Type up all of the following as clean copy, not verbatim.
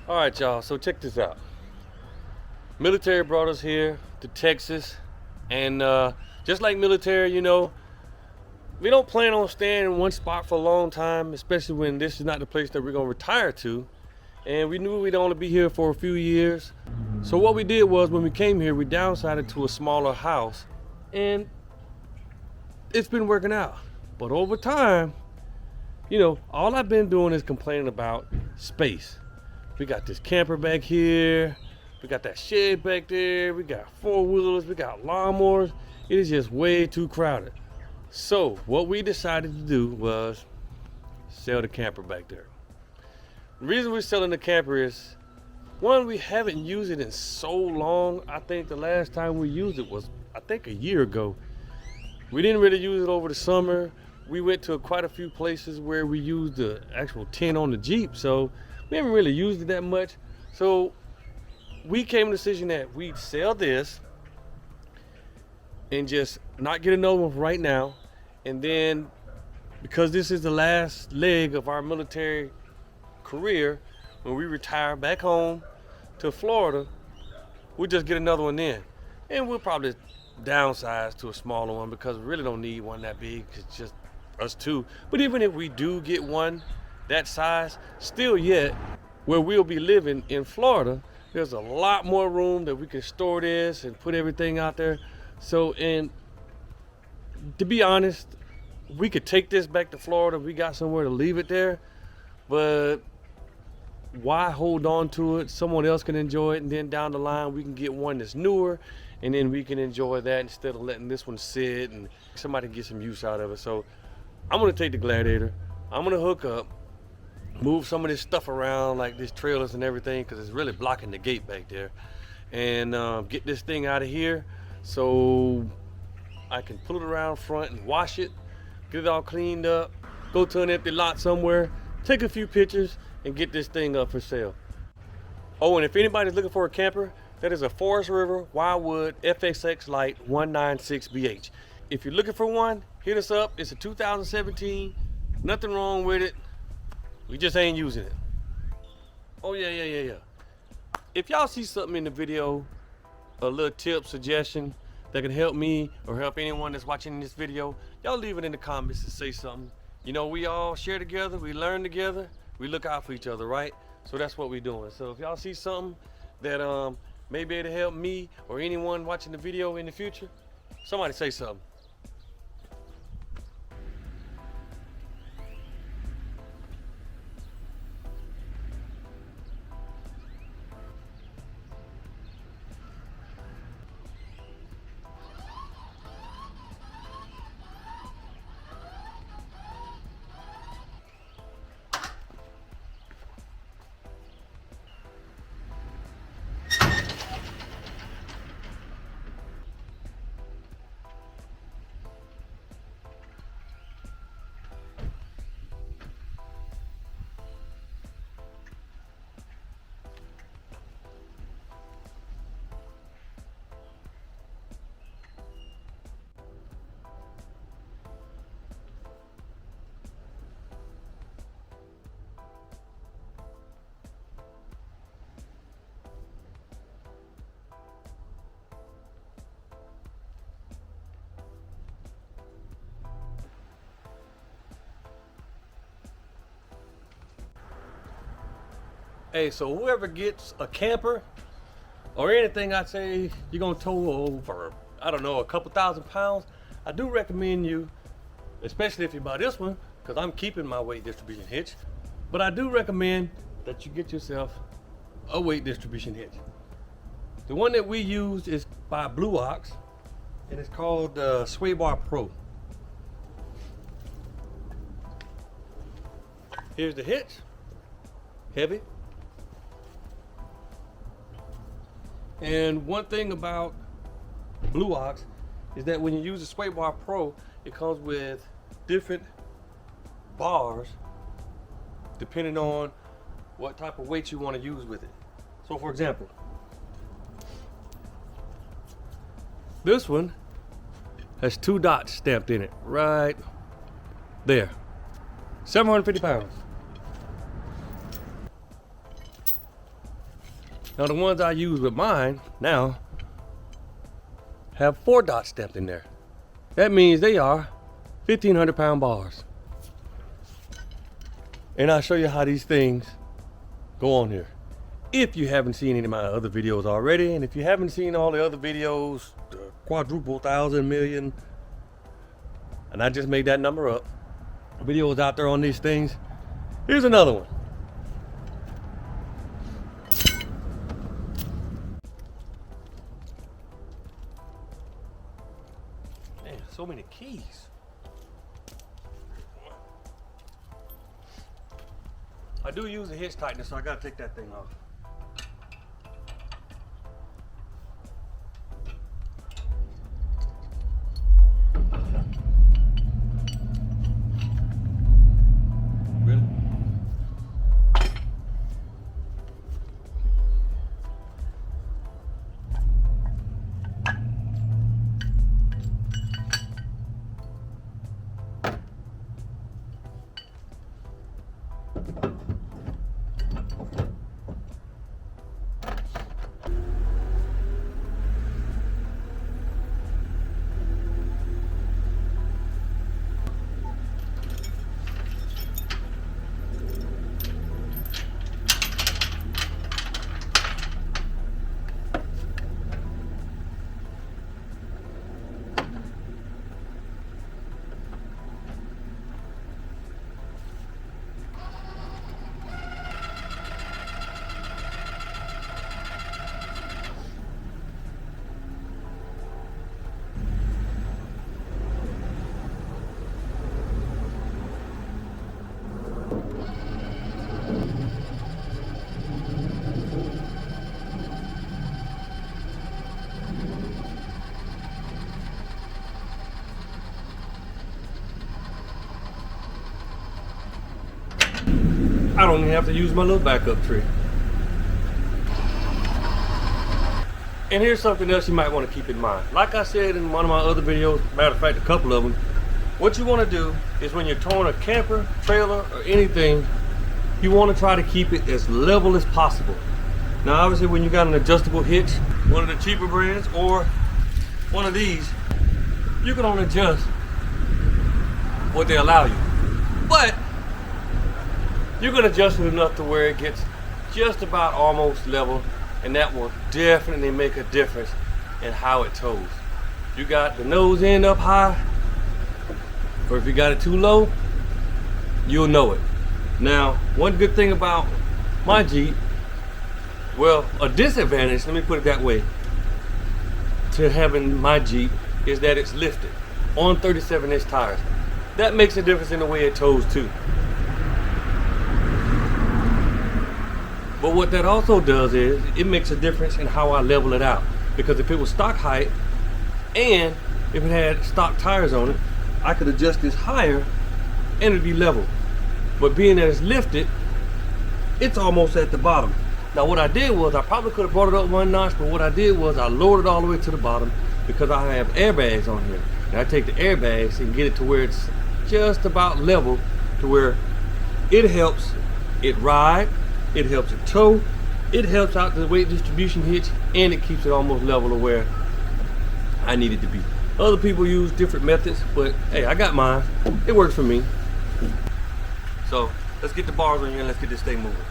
All right, y'all, so check this out. Military brought us here to Texas, and just like military, we don't plan on staying in one spot for a long time, especially when this is not the place that we're gonna retire to. And we knew we'd only be here for a few years. So what we did was, when we came here, we downsized to a smaller house, and it's been working out. But over time, all I've been doing is complaining about space. We got this camper back here, we got that shed back there, we got four-wheelers, we got lawnmowers. It is just way too crowded. So what we decided to do was sell the camper back there. The reason we're selling the camper is, one, we haven't used it in so long. I think the last time we used it was, a year ago. We didn't really use it over the summer. We went to quite a few places where we used the actual tent on the Jeep, so we haven't really used it that much. So we came to the decision that we'd sell this and just not get another one right now. And then, because this is the last leg of our military career, when we retire back home to Florida, we'll just get another one then. And we'll probably downsize to a smaller one, because we really don't need one that big. It's just us two. But even if we do get one that size, still yet, where we'll be living in Florida, there's a lot more room that we can store this and put everything out there. So, and to be honest, we could take this back to Florida. We got somewhere to leave it there, but why hold on to it? Someone else can enjoy it, and then down the line we can get one that's newer, and then we can enjoy that instead of letting this one sit and somebody get some use out of it. So I'm gonna take the Gladiator, I'm gonna hook up, move some of this stuff around, like these trailers and everything, because it's really blocking the gate back there, and get this thing out of here so I can pull it around front and wash it, get it all cleaned up, go to an empty lot somewhere, take a few pictures, and get this thing up for sale. Oh, and if anybody's looking for a camper, that is a Forest River Wildwood FXX Lite 196BH. If you're looking for one, hit us up. It's a 2017, nothing wrong with it. We just ain't using it. Oh yeah. If y'all see something in the video, a little tip, suggestion that can help me or help anyone that's watching this video, y'all leave it in the comments and say something. We all share together, we learn together, we look out for each other, right? So that's what we're doing. So if y'all see something that may be able to help me or anyone watching the video in the future, somebody say something. Hey, so whoever gets a camper or anything, I say you're gonna tow over, I don't know, a couple thousand pounds, I do recommend you, especially if you buy this one, because I'm keeping my weight distribution hitch, but I do recommend that you get yourself a weight distribution hitch. The one that we use is by Blue Ox, and it's called Swaybar Pro. Here's the hitch, heavy. And one thing about Blue Ox is that when you use the Swaybar Pro, it comes with different bars depending on what type of weight you want to use with it. So for example, this one has 2 dots stamped in it right there. 750 pounds. Now the ones I use with mine now have 4 dots stamped in there. That means they are 1,500 pound bars. And I'll show you how these things go on here. If you haven't seen any of my other videos already, and if you haven't seen all the other videos, the quadruple, thousand, million, and I just made that number up, videos out there on these things, here's another one. Man, so many keys. I do use a hitch tightener, so I gotta take that thing off. Really? I don't even have to use my little backup tree. And here's something else you might want to keep in mind. Like I said in one of my other videos, matter of fact, a couple of them, what you want to do is when you're towing a camper, trailer, or anything, you want to try to keep it as level as possible. Now obviously when you got an adjustable hitch, one of the cheaper brands, or one of these, you can only adjust what they allow you. But you can adjust it enough to where it gets just about almost level, and that will definitely make a difference in how it tows. You got the nose end up high, or if you got it too low, you'll know it. Now, one good thing about my Jeep, well, a disadvantage, let me put it that way, to having my Jeep is that it's lifted on 37-inch tires. That makes a difference in the way it tows too. But what that also does is it makes a difference in how I level it out. Because if it was stock height and if it had stock tires on it, I could adjust this higher and it'd be level. But being that it's lifted, it's almost at the bottom. Now what I did was, I probably could have brought it up one notch, but what I did was I lowered it all the way to the bottom because I have airbags on here. And I take the airbags and get it to where it's just about level, to where it helps it ride, it helps it tow, it helps out the weight distribution hitch, and it keeps it almost level to where I need it to be. Other people use different methods, but hey, I got mine. It works for me. So let's get the bars on here and let's get this thing moving.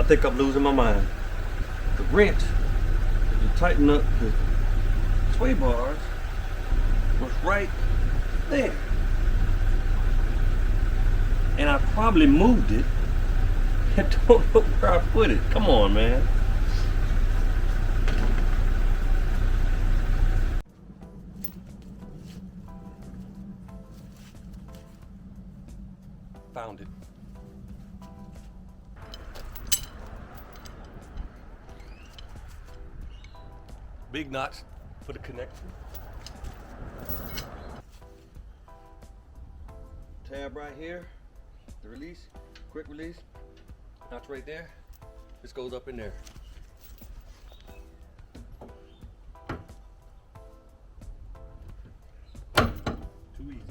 I think I'm losing my mind. The wrench, if you tighten up the sway bars, was right there. And I probably moved it. I don't know where I put it. Come on, man. Found it. Big knots for the connection. Tab right here. The release, quick release, notch right there. This goes up in there. Too easy.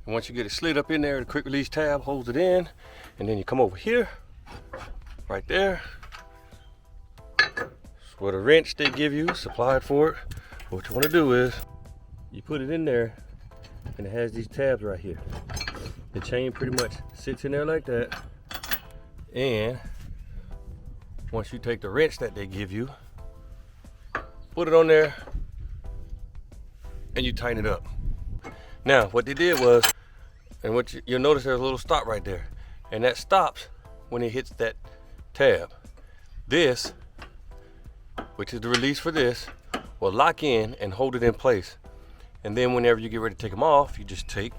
And once you get it slid up in there, the quick release tab holds it in. And then you come over here, right there. It's where the wrench they give you, supplied for it. What you want to do is, you put it in there, and it has these tabs right here. The chain pretty much sits in there like that. And once you take the wrench that they give you, put it on there, and you tighten it up. Now, what they did was, and what you'll notice there's a little stop right there. And that stops when it hits that tab. This, which is the release for this, will lock in and hold it in place. And then whenever you get ready to take them off, you just take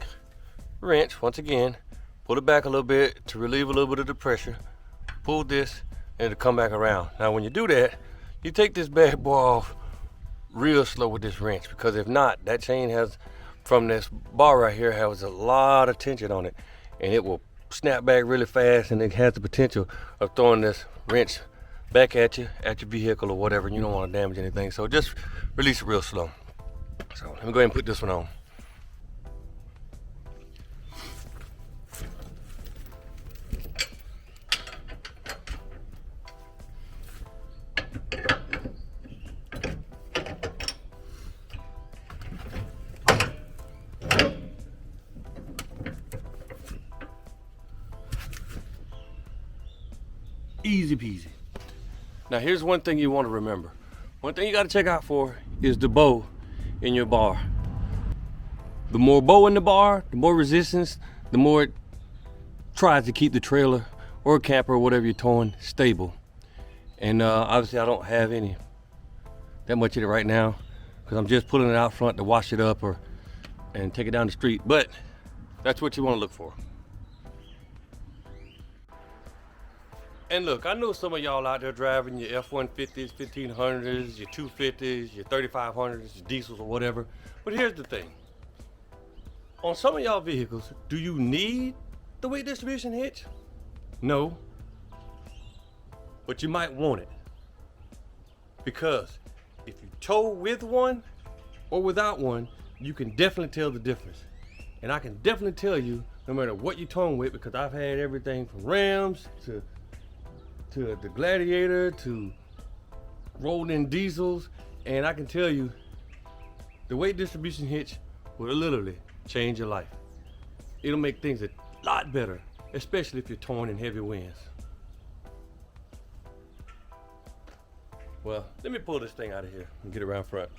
the wrench, once again, pull it back a little bit to relieve a little bit of the pressure, pull this, and it'll come back around. Now when you do that, you take this bad boy off real slow with this wrench, because if not, that chain has, from this bar right here, has a lot of tension on it, and it will snap back really fast, and it has the potential of throwing this wrench back at you, at your vehicle or whatever, and you don't want to damage anything. So just release it real slow. So let me go ahead and put this one on. Easy peasy. Now here's one thing you want to remember. One thing you got to check out for is the bow in your bar. The more bow in the bar, the more resistance, the more it tries to keep the trailer or camper or whatever you're towing stable. And obviously I don't have that much of it right now, because I'm just pulling it out front to wash it up and take it down the street. But that's what you want to look for. And look, I know some of y'all out there driving your F-150s, 1500s, your 250s, your 3500s, your diesels or whatever. But here's the thing. On some of y'all vehicles, do you need the weight distribution hitch? No. But you might want it. Because if you tow with one or without one, you can definitely tell the difference. And I can definitely tell you, no matter what you're towing with, because I've had everything from Rams to the Gladiator, to rolled in diesels, and I can tell you the weight distribution hitch will literally change your life. It'll make things a lot better, especially if you're towing in heavy winds. Well, let me pull this thing out of here and get it around front.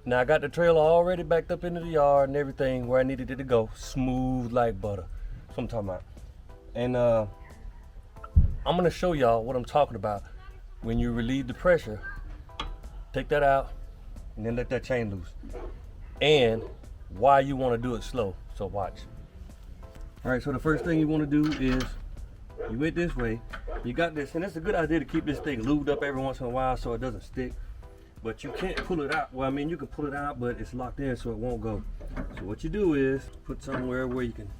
Now I got the trailer already backed up into the yard and everything where I needed it to go. Smooth like butter. That's what I'm talking about. And I'm gonna show y'all what I'm talking about. When you relieve the pressure, take that out and then let that chain loose. And why you wanna do it slow, so watch. All right, so the first thing you wanna do is, you went this way, you got this, and it's a good idea to keep this thing lubed up every once in a while so it doesn't stick. But you can't pull it out. Well, I mean, you can pull it out, but it's locked in so it won't go. So what you do is put somewhere where you can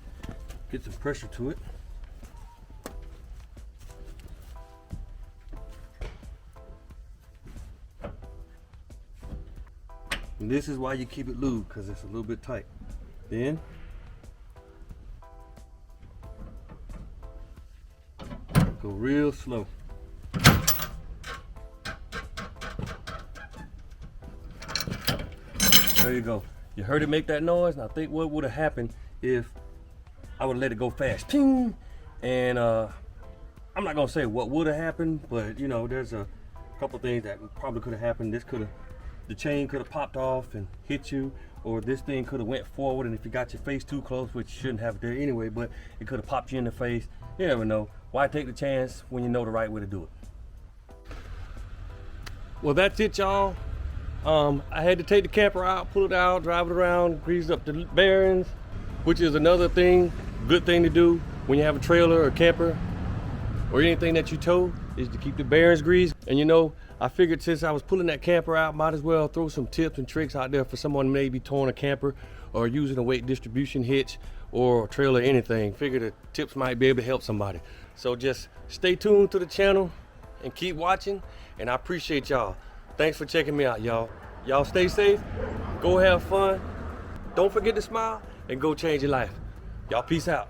get some pressure to it. And this is why you keep it lubed, because it's a little bit tight. Then go real slow. There you go. You heard it make that noise. Now think what would have happened if I would let it go fast. Ping! And I'm not gonna say what would have happened, but you know, there's a couple things that probably could have happened. The chain could have popped off and hit you, or this thing could have went forward, and if you got your face too close, which you shouldn't have it there anyway, but it could have popped you in the face. You never know. Why take the chance when you know the right way to do it? Well, that's it, y'all. I had to take the camper out, pull it out, drive it around, grease up the bearings, which is another thing, good thing to do when you have a trailer or camper or anything that you tow, is to keep the bearings greased. And you know, I figured since I was pulling that camper out, might as well throw some tips and tricks out there for someone maybe towing a camper or using a weight distribution hitch or a trailer or anything. Figure the tips might be able to help somebody. So just stay tuned to the channel and keep watching, and I appreciate y'all. Thanks for checking me out, y'all. Y'all stay safe, go have fun, don't forget to smile, and go change your life. Y'all peace out.